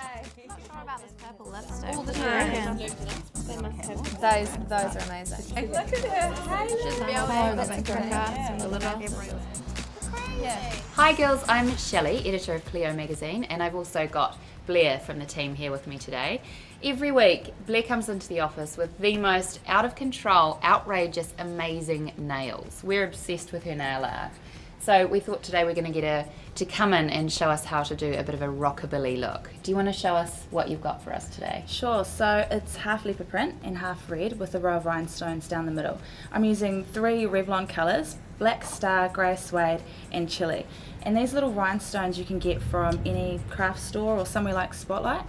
Not sure about this purple lipstick. All the time. Those are amazing. Look at her. Should be able to Hi girls, I'm Shelley, editor of CLEO magazine, and I've also got Blair from the team here with me today. Every week, Blair comes into the office with the most out of control, outrageous, amazing nails. We're obsessed with her nail art. So we thought today we're going to get her to come in and show us how to do a bit of a rockabilly look. Do you want to show us what you've got for us today? Sure, so it's half leopard print and half red with a row of rhinestones down the middle. I'm using 3 Revlon colours, Black Star, Grey Suede and Chili. And these little rhinestones you can get from any craft store or somewhere like Spotlight.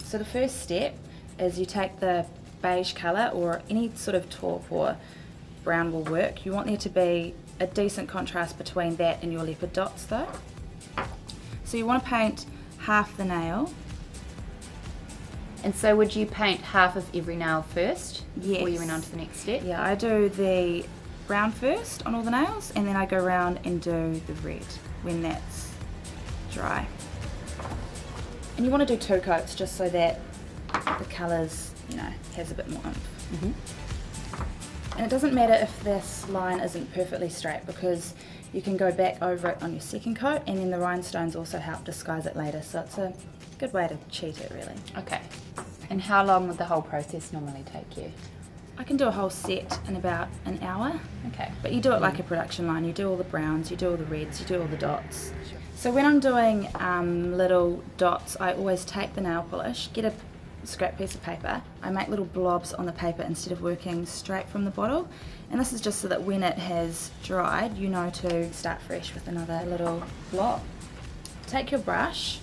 So the first step is you take the beige colour, or any sort of taupe or brown will work. You want there to be a decent contrast between that and your leopard dots though. So you want to paint half the nail. And so would you paint half of every nail first? Yes. Before you went on to the next step? Yeah, I do the brown first on all the nails, and then I go around and do the red when that's dry. And you want to do 2 coats just so that the colours, has a bit more oomph. And it doesn't matter if this line isn't perfectly straight, because you can go back over it on your second coat, and then the rhinestones also help disguise it later, so it's a good way to cheat it really. Okay. And how long would the whole process normally take you? I can do a whole set in about an hour. Okay. But you do it like a production line. You do all the browns, you do all the reds, you do all the dots. So when I'm doing little dots, I always take the nail polish, get a scrap piece of paper. I make little blobs on the paper instead of working straight from the bottle. And this is just so that when it has dried, you know to start fresh with another little blob. Take your brush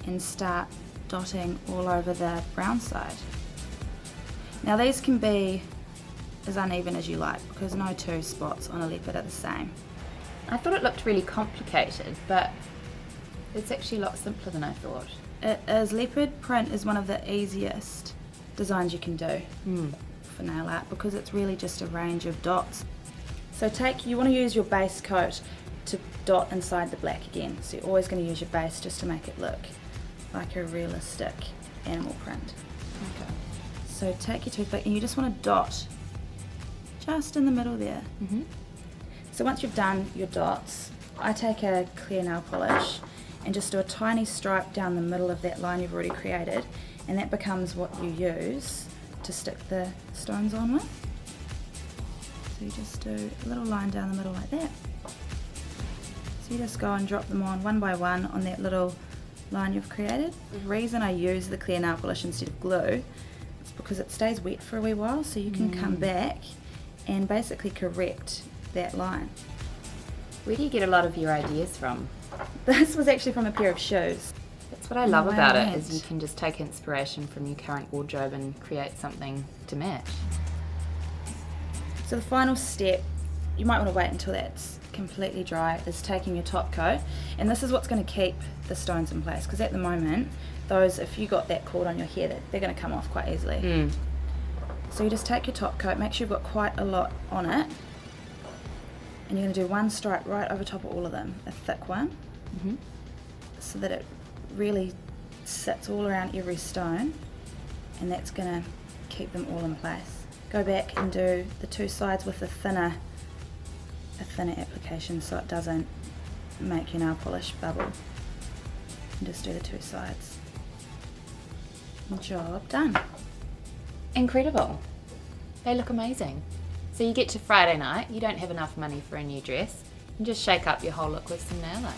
and start dotting all over the brown side. Now these can be as uneven as you like, because no 2 spots on a leopard are the same. I thought it looked really complicated, but it's actually a lot simpler than I thought. It is. Leopard print is one of the easiest designs you can do for nail art, because it's really just a range of dots. So you want to use your base coat to dot inside the black again. So you're always going to use your base just to make it look like a realistic animal print. Okay. So take your toothpick and you just want to dot just in the middle there. So once you've done your dots, I take a clear nail polish and just do a tiny stripe down the middle of that line you've already created, and that becomes what you use to stick the stones on with. So you just do a little line down the middle like that. So you just go and drop them on one by one on that little line you've created. The reason I use the clear nail polish instead of glue is because it stays wet for a wee while, so you can come back and basically correct that line. Where do you get a lot of your ideas from? This was actually from a pair of shoes. That's what I love about it, is you can just take inspiration from your current wardrobe and create something to match. So the final step, you might want to wait until that's completely dry, is taking your top coat, and this is what's going to keep the stones in place, because at the moment those, if you got that cord on your hair, they're going to come off quite easily. So you just take your top coat, make sure you've got quite a lot on it, and you're going to do one stripe right over top of all of them, a thick one, so that it really sits all around every stone, and that's going to keep them all in place. Go back and do the 2 sides with a thinner application, so it doesn't make your nail polish bubble. And just do the 2 sides. Job done. Incredible. They look amazing. So you get to Friday night, you don't have enough money for a new dress, and just shake up your whole look with some nail art.